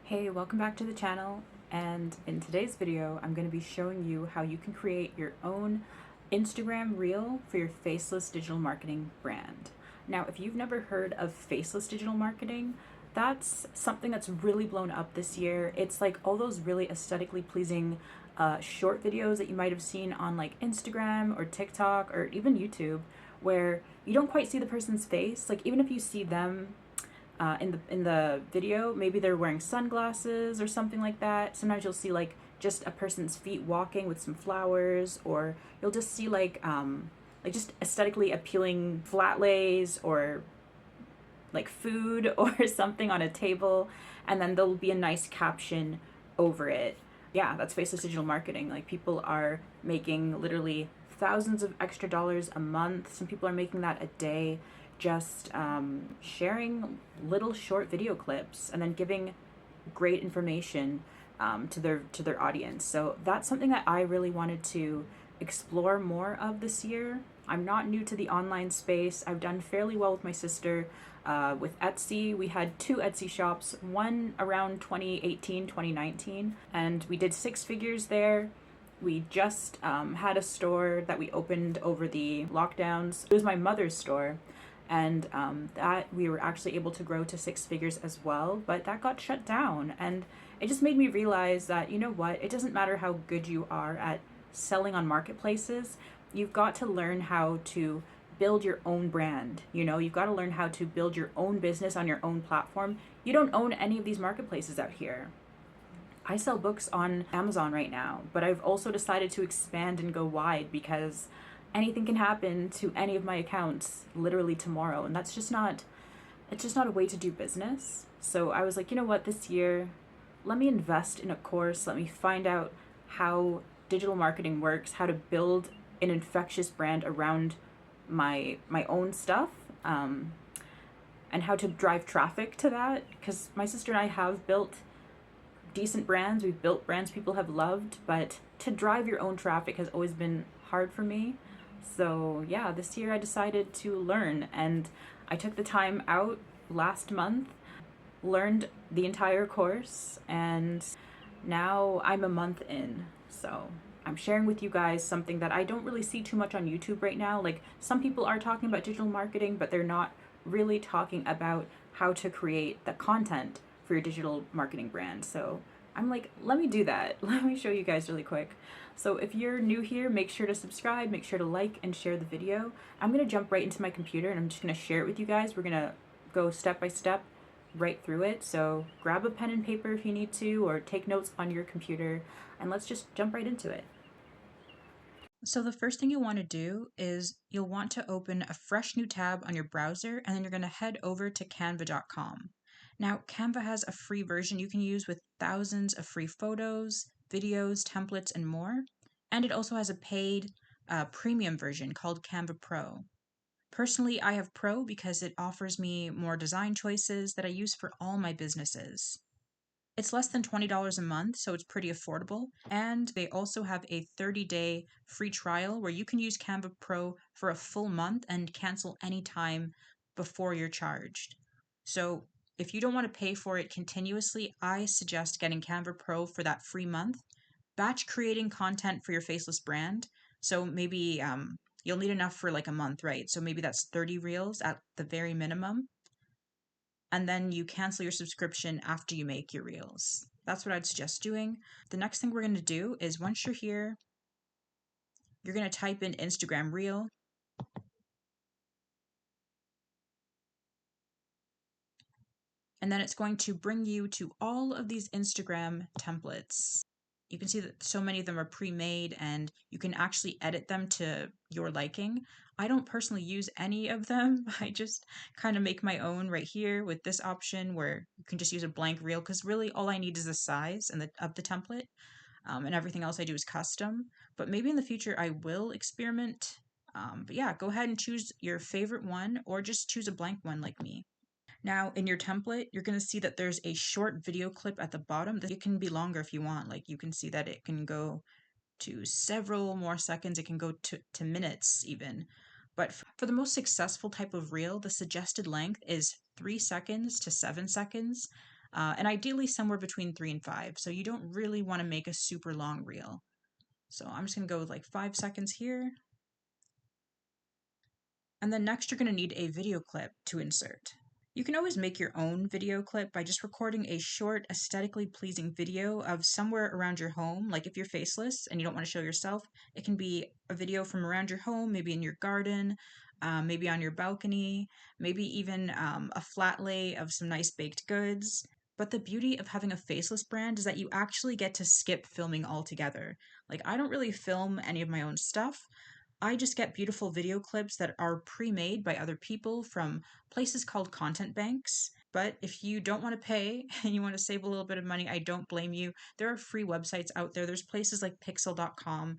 Hey, welcome back to the channel, and in today's video I'm going to be showing you how you can create your own Instagram reel for your faceless digital marketing brand. Now, if you've never heard of faceless digital marketing, that's something that's really blown up this year. It's like all those really aesthetically pleasing short videos that you might have seen on like Instagram or TikTok or even YouTube, where you don't quite see the person's face. Like, even if you see them in the video, maybe they're wearing sunglasses or something like that. Sometimes you'll see like just a person's feet walking with some flowers, or you'll just see like just aesthetically appealing flat lays or like food or something on a table, and then there'll be a nice caption over it. Yeah, that's faceless digital marketing. Like, people are making literally thousands of extra dollars a month. Some people are making that a day, just sharing little short video clips and then giving great information to their audience. So that's something that I really wanted to explore more of this year. I'm not new to the online space. I've done fairly well with my sister with Etsy. We had two Etsy shops, one around 2018, 2019, and we did six figures there. We just had a store that we opened over the lockdowns. It was my mother's store, and that we were actually able to grow to six figures as well, but that got shut down. And it just made me realize that, you know what, it doesn't matter how good you are at selling on marketplaces. You've got to learn how to build your own brand. You've got to learn how to build your own business on your own platform. You don't own any of these marketplaces out here. I sell books on Amazon right now, but I've also decided to expand and go wide because anything can happen to any of my accounts literally tomorrow, and it's just not a way to do business. So I was like, you know what, this year, let me invest in a course, let me find out how digital marketing works, how to build an infectious brand around my own stuff, and how to drive traffic to that, because my sister and I have built decent brands. We've built brands people have loved, but to drive your own traffic has always been hard for me. So yeah, this year I decided to learn, and I took the time out last month, learned the entire course, and now I'm a month in. So I'm sharing with you guys something that I don't really see too much on YouTube right now. Like, some people are talking about digital marketing, but they're not really talking about how to create the content for your digital marketing brand. So I'm like, let me do that. Let me show you guys really quick. So if you're new here, make sure to subscribe, make sure to like and share the video. I'm gonna jump right into my computer and I'm just gonna share it with you guys. We're gonna go step by step right through it. So grab a pen and paper if you need to, or take notes on your computer, and let's just jump right into it. So the first thing you want to do is you'll want to open a fresh new tab on your browser, and then you're going to head over to canva.com. Now, Canva has a free version you can use with thousands of free photos, videos, templates, and more. And it also has a paid premium version called Canva Pro. Personally, I have Pro because it offers me more design choices that I use for all my businesses. It's less than $20 a month, so it's pretty affordable. And they also have a 30-day free trial where you can use Canva Pro for a full month and cancel anytime before you're charged. So if you don't want to pay for it continuously, I suggest getting Canva Pro for that free month. Batch creating content for your faceless brand. So maybe you'll need enough for like a month, right? So maybe that's 30 reels at the very minimum, and then you cancel your subscription after you make your reels. That's what I'd suggest doing. The next thing we're going to do is, once you're here, you're going to type in Instagram reel. And then it's going to bring you to all of these Instagram templates. You can see that so many of them are pre-made and you can actually edit them to your liking. I don't personally use any of them. I just kind of make my own right here with this option where you can just use a blank reel, because really all I need is the size and of the template, and everything else I do is custom. But maybe in the future I will experiment. But yeah, go ahead and choose your favorite one, or just choose a blank one like me. Now, in your template, you're going to see that there's a short video clip at the bottom. It can be longer if you want. Like, you can see that it can go to several more seconds. It can go to minutes even. But for the most successful type of reel, the suggested length is 3 seconds to 7 seconds. and ideally somewhere between 3 and 5. So you don't really want to make a super long reel. So I'm just going to go with like 5 seconds here. And then next you're going to need a video clip to insert. You can always make your own video clip by just recording a short, aesthetically pleasing video of somewhere around your home. Like if you're faceless and you don't want to show yourself, it can be a video from around your home, maybe in your garden, maybe on your balcony, maybe even a flat lay of some nice baked goods. But the beauty of having a faceless brand is that you actually get to skip filming altogether. Like I don't really film any of my own stuff. I just get beautiful video clips that are pre-made by other people from places called content banks. But if you don't want to pay and you want to save a little bit of money, I don't blame you. There are free websites out there. There's places like pixel.com,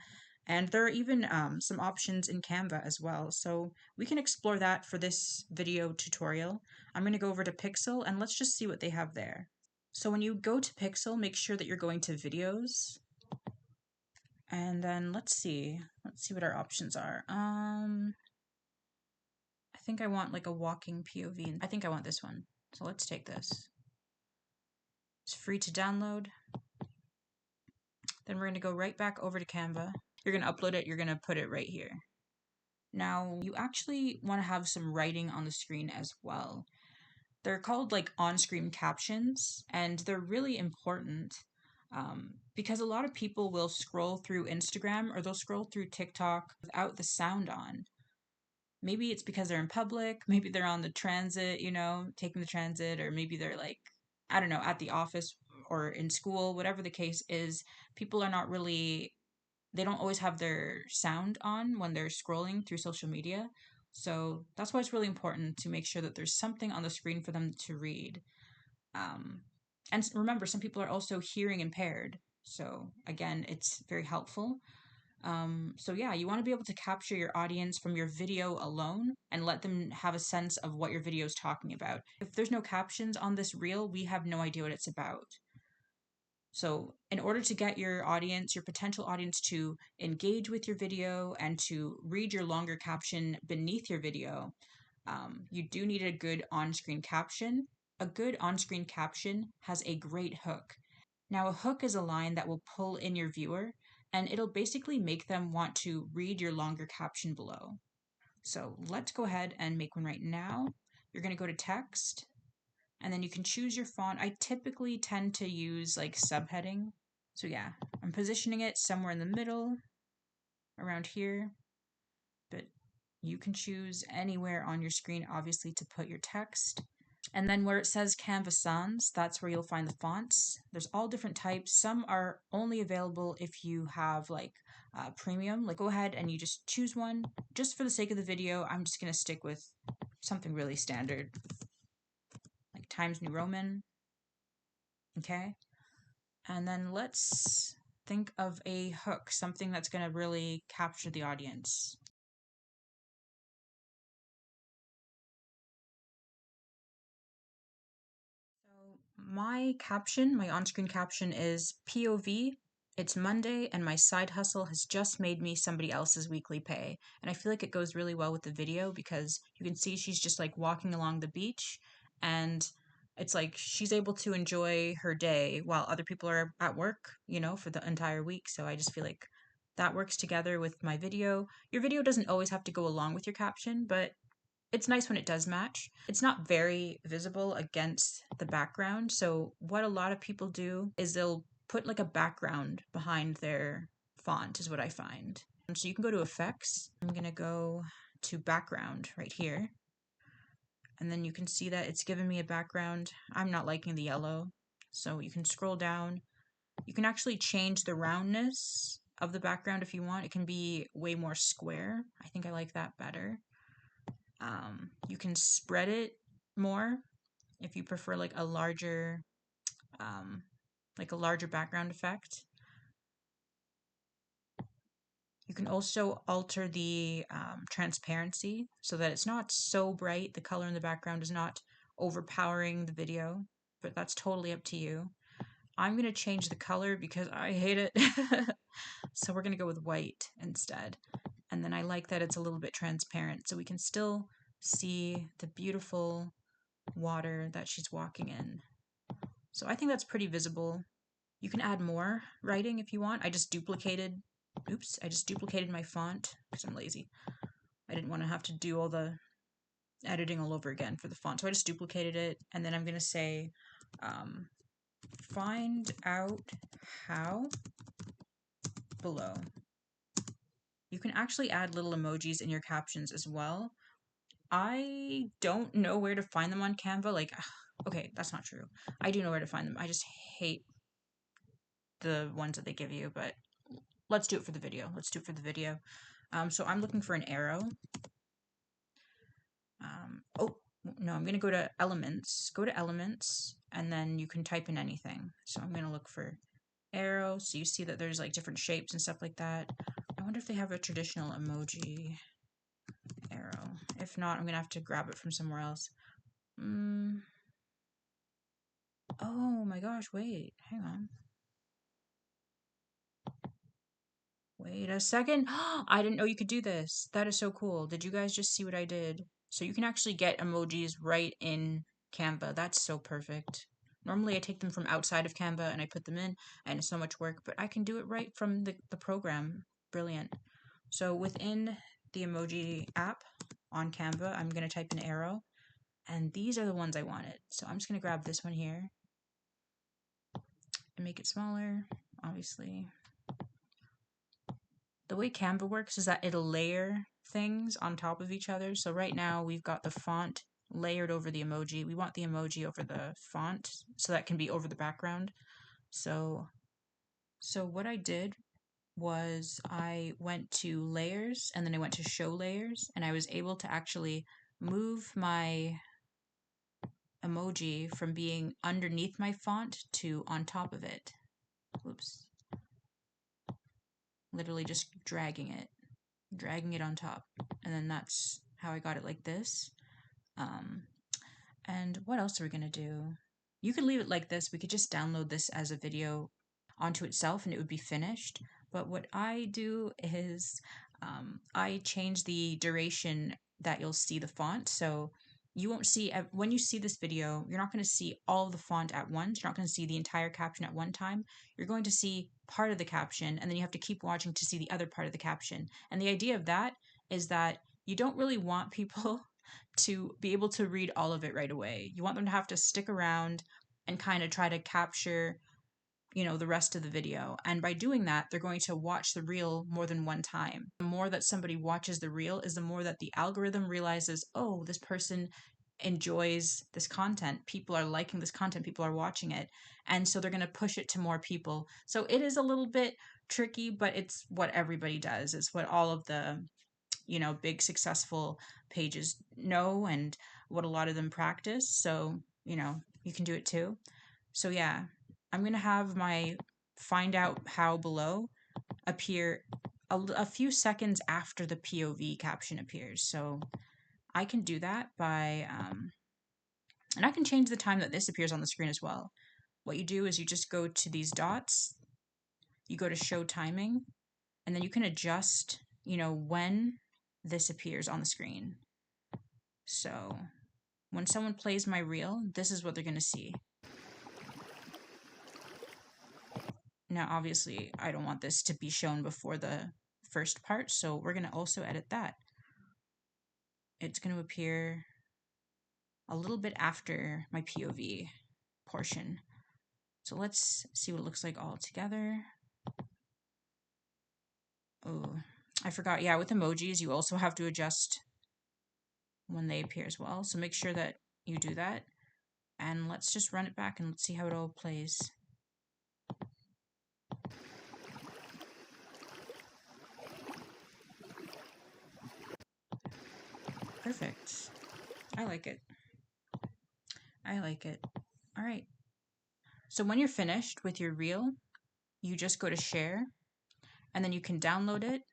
and there are even some options in Canva as well. So we can explore that for this video tutorial. I'm going to go over to Pixel and let's just see what they have there. So when you go to Pixel, make sure that you're going to videos. And then let's see what our options are. I think I want like a walking POV. I think I want this one. So let's take this. It's free to download. Then we're going to go right back over to Canva. You're going to upload it. You're going to put it right here. Now, you actually want to have some writing on the screen as well. They're called like on-screen captions, and they're really important because a lot of people will scroll through Instagram or they'll scroll through TikTok without the sound on. Maybe it's because they're in public, maybe they're on the transit, taking the transit, or maybe they're like, I don't know, at the office or in school, whatever the case is, people are not really, they don't always have their sound on when they're scrolling through social media. So that's why it's really important to make sure that there's something on the screen for them to read. And remember, some people are also hearing impaired. So again, it's very helpful. So yeah, you want to be able to capture your audience from your video alone and let them have a sense of what your video is talking about. If there's no captions on this reel, we have no idea what it's about. So in order to get your audience, your potential audience to engage with your video and to read your longer caption beneath your video, you do need a good on-screen caption. A good on-screen caption has a great hook. Now, a hook is a line that will pull in your viewer, and it'll basically make them want to read your longer caption below. So let's go ahead and make one right now. You're going to go to text, and then you can choose your font. I typically tend to use like subheading. So yeah, I'm positioning it somewhere in the middle, around here, but you can choose anywhere on your screen, obviously, to put your text. And then where it says Canva Sans, that's where you'll find the fonts. There's all different types. Some are only available if you have like premium. Like go ahead and you just choose one. Just for the sake of the video, I'm just going to stick with something really standard, like Times New Roman. Okay. And then let's think of a hook, something that's going to really capture the audience. My caption, my on-screen caption is POV. It's Monday and my side hustle has just made me somebody else's weekly pay. And I feel like it goes really well with the video because you can see she's just like walking along the beach and it's like she's able to enjoy her day while other people are at work, for the entire week. So I just feel like that works together with my video. Your video doesn't always have to go along with your caption, but it's nice when it does match. It's not very visible against the background. So what a lot of people do is they'll put like a background behind their font is what I find. So you can go to effects. I'm going to go to background right here. And then you can see that it's given me a background. I'm not liking the yellow. So you can scroll down. You can actually change the roundness of the background if you want. It can be way more square. I think I like that better. You can spread it more if you prefer like a larger background effect. You can also alter the transparency so that it's not so bright. The color in the background is not overpowering the video, but that's totally up to you. I'm going to change the color because I hate it. So we're going to go with white instead. And then I like that it's a little bit transparent so we can still see the beautiful water that she's walking in. So I think that's pretty visible. You can add more writing if you want. I just duplicated my font because I'm lazy. I didn't want to have to do all the editing all over again for the font. So I just duplicated it, and then I'm going to say, find out how below. You can actually add little emojis in your captions as well. I don't know where to find them on Canva. Like, okay, that's not true. I do know where to find them. I just hate the ones that they give you, but let's do it for the video. So I'm looking for an arrow. Oh, no, I'm going to go to elements. Go to elements, and then you can type in anything. So I'm going to look for arrow. So you see that there's like different shapes and stuff like that. I wonder if they have a traditional emoji arrow. If not, I'm going to have to grab it from somewhere else. Oh my gosh, wait, hang on. Wait a second. I didn't know you could do this. That is so cool. Did you guys just see what I did? So you can actually get emojis right in Canva. That's so perfect. Normally I take them from outside of Canva and I put them in, and it's so much work, but I can do it right from the program. Brilliant. So within the emoji app on Canva, I'm going to type an arrow, and these are the ones I wanted. So I'm just going to grab this one here and make it smaller, obviously. The way Canva works is that it'll layer things on top of each other. So right now we've got the font layered over the emoji. We want the emoji over the font so that can be over the background. So what I did was I went to layers, and then I went to show layers, and I was able to actually move my emoji from being underneath my font to on top of it. Whoops. Literally just dragging it on top, and then that's how I got it like this. And what else are we gonna do? You could leave it like this. We could just download this as a video onto itself and it would be finished. But what I do is I change the duration that you'll see the font. So you won't see, when you see this video, you're not going to see all of the font at once. You're not going to see the entire caption at one time. You're going to see part of the caption, and then you have to keep watching to see the other part of the caption. And the idea of that is that you don't really want people to be able to read all of it right away. You want them to have to stick around and kind of try to capture, the rest of the video. And by doing that, they're going to watch the reel more than one time. The more that somebody watches the reel is the more that the algorithm realizes, oh, this person enjoys this content. People are liking this content. People are watching it. And so they're going to push it to more people. So it is a little bit tricky, but it's what everybody does. It's what all of the big successful pages know, and what a lot of them practice. So, you can do it too. So yeah, I'm going to have my find out how below appear a few seconds after the POV caption appears. So I can do that by, and I can change the time that this appears on the screen as well. What you do is you just go to these dots, you go to show timing, and then you can adjust, when this appears on the screen. So when someone plays my reel, this is what they're going to see. Now, obviously, I don't want this to be shown before the first part, so we're going to also edit that. It's going to appear a little bit after my POV portion. So let's see what it looks like all together. Oh, I forgot. Yeah, with emojis, you also have to adjust when they appear as well. So make sure that you do that. And let's just run it back and let's see how it all plays. Perfect. I like it. All right. So when you're finished with your reel, you just go to share, and then you can download it,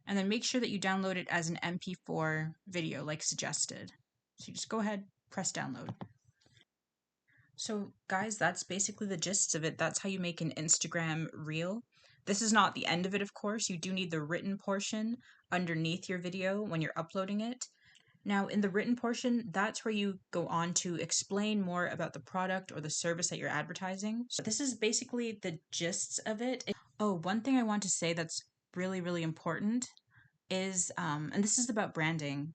and then make sure that you download it as an MP4 video like suggested. So you just go ahead, press download. So guys, that's basically the gist of it. That's how you make an Instagram reel. This is not the end of it, of course. You do need the written portion underneath your video when you're uploading it. Now, in the written portion, that's where you go on to explain more about the product or the service that you're advertising. So this is basically the gist of it. Oh, one thing I want to say that's really, really important is, and this is about branding,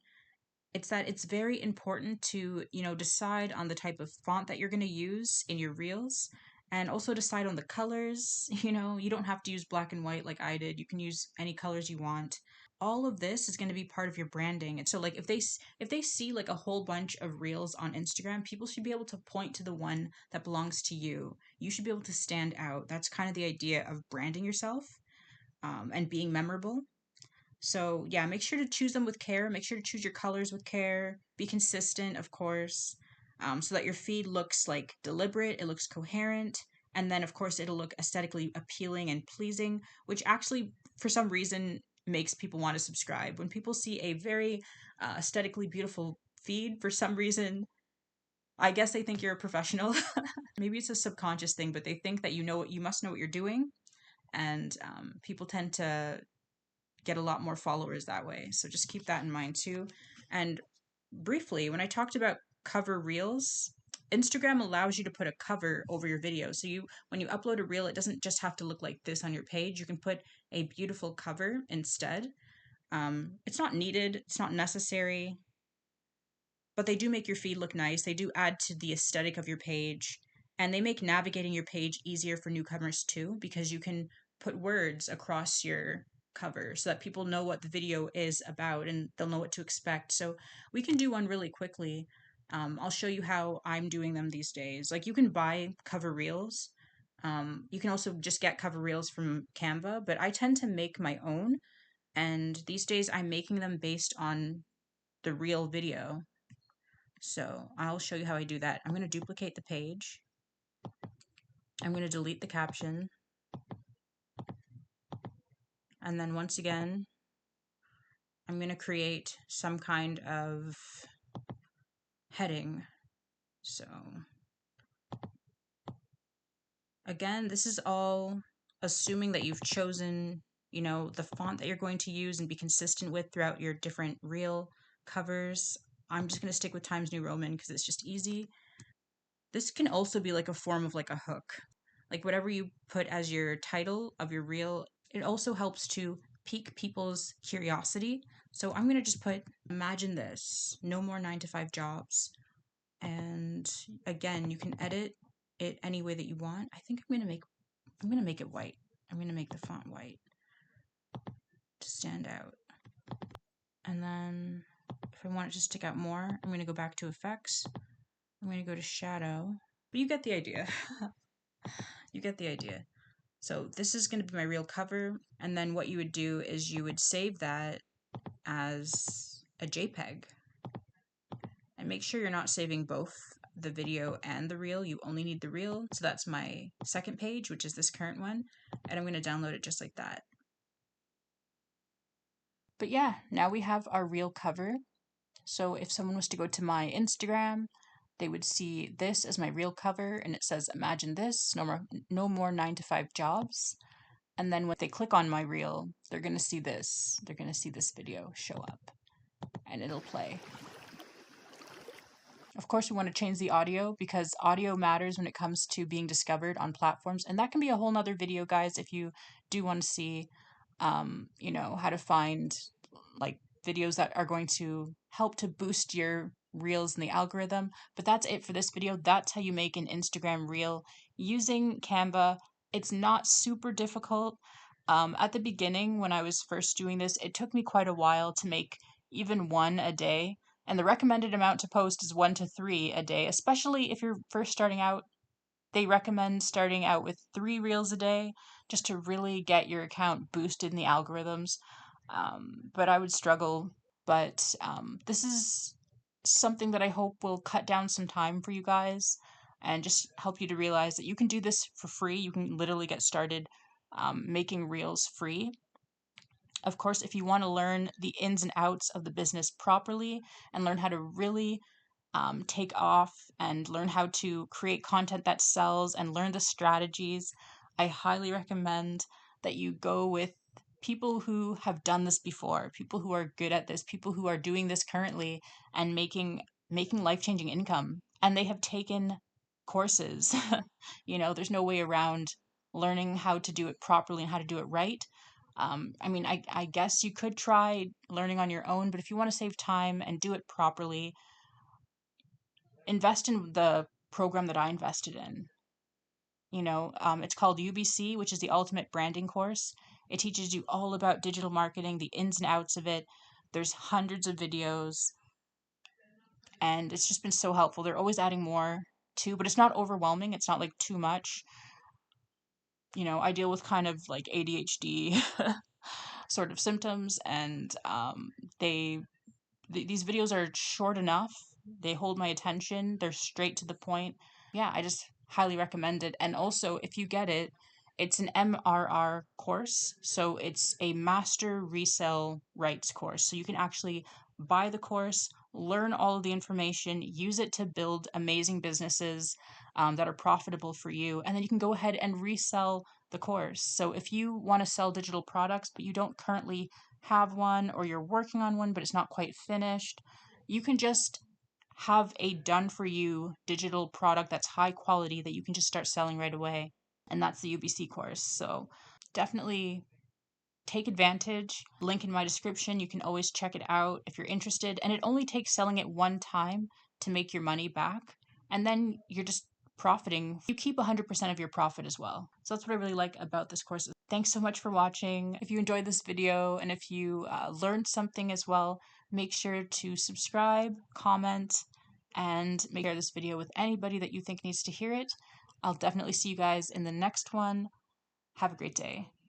it's that it's very important to, decide on the type of font that you're going to use in your reels, and also decide on the colors. You don't have to use black and white like I did. You can use any colors you want. All of this is going to be part of your branding. And so like if they see like a whole bunch of reels on Instagram, people should be able to point to the one that belongs to you. You should be able to stand out. That's kind of the idea of branding yourself, and being memorable. So yeah, make sure to choose them with care. Make sure to choose your colors with care. Be consistent, of course, so that your feed looks like deliberate, it looks coherent, and then of course it'll look aesthetically appealing and pleasing, which actually for some reason makes people want to subscribe. When people see a very aesthetically beautiful feed, for some reason, I guess they think you're a professional. Maybe it's a subconscious thing, but they think that you must know what you're doing, and people tend to get a lot more followers that way. So just keep that in mind too. And briefly, when I talked about cover reels, Instagram allows you to put a cover over your video. So when you upload a reel, it doesn't just have to look like this on your page. You can put a beautiful cover instead. It's not needed, it's not necessary, but they do make your feed look nice. They do add to the aesthetic of your page, and they make navigating your page easier for newcomers too, because you can put words across your cover so that people know what the video is about and they'll know what to expect. So we can do one really quickly. I'll show you how I'm doing them these days. Like, you can buy cover reels. You can also just get cover reels from Canva, but I tend to make my own. And these days I'm making them based on the real video. So I'll show you how I do that. I'm going to duplicate the page. I'm going to delete the caption. And then once again, I'm going to create some kind of heading. So again, this is all assuming that you've chosen, the font that you're going to use and be consistent with throughout your different reel covers. I'm just going to stick with Times New Roman because it's just easy. This can also be like a form of like a hook. Like, whatever you put as your title of your reel, it also helps to pique people's curiosity. So I'm going to just put, imagine this, no more 9 to 5 jobs. And again, you can edit it any way that you want. I think I'm going to make it white. I'm going to make the font white to stand out. And then if I want it to stick out more, I'm going to go back to effects. I'm going to go to shadow. But you get the idea. You get the idea. So this is going to be my real cover, and then what you would do is you would save that as a JPEG. And make sure you're not saving both the video and the reel. You only need the reel. So that's my second page, which is this current one, and I'm going to download it just like that. But yeah, now we have our reel cover. So if someone was to go to my Instagram, they would see this as my reel cover, and it says, imagine this, no more 9 to 5 jobs. And then when they click on my reel, they're going to see this. They're going to see this video show up, and it'll play. Of course, we want to change the audio because audio matters when it comes to being discovered on platforms. And that can be a whole nother video, guys, if you do want to see, how to find like videos that are going to help to boost your reels in the algorithm. But that's it for this video. That's how you make an Instagram reel using Canva. It's not super difficult. At the beginning, when I was first doing this, it took me quite a while to make even one a day. And the recommended amount to post is 1 to 3 a day, especially if you're first starting out. They recommend starting out with 3 reels a day just to really get your account boosted in the algorithms. But I would struggle. But this is something that I hope will cut down some time for you guys and just help you to realize that you can do this for free. You can literally get started making reels free. Of course, if you want to learn the ins and outs of the business properly and learn how to really take off and learn how to create content that sells and learn the strategies, I highly recommend that you go with people who have done this before, people who are good at this, people who are doing this currently and making life-changing income. And they have taken courses. There's no way around learning how to do it properly and how to do it right. I guess you could try learning on your own, but if you want to save time and do it properly, invest in the program that I invested in. It's called UBC, which is the Ultimate Branding Course. It teaches you all about digital marketing, the ins and outs of it. There's hundreds of videos, and it's just been so helpful. They're always adding more too, but it's not overwhelming. It's not like too much. I deal with kind of like ADHD sort of symptoms, and these videos are short enough. They hold my attention. They're straight to the point. Yeah, I just highly recommend it. And also, if you get it, it's an MRR course. So it's a master resale rights course. So you can actually buy the course, learn all of the information, use it to build amazing businesses that are profitable for you. And then you can go ahead and resell the course. So if you want to sell digital products, but you don't currently have one, or you're working on one, but it's not quite finished, you can just have a done for you digital product that's high quality that you can just start selling right away. And that's the UBC course. So definitely take advantage. Link in my description. You can always check it out if you're interested. And it only takes selling it one time to make your money back. And then you're just profiting. You keep 100% of your profit as well. So that's what I really like about this course. Thanks so much for watching. If you enjoyed this video and if you learned something as well, make sure to subscribe, comment, and share this video with anybody that you think needs to hear it. I'll definitely see you guys in the next one. Have a great day.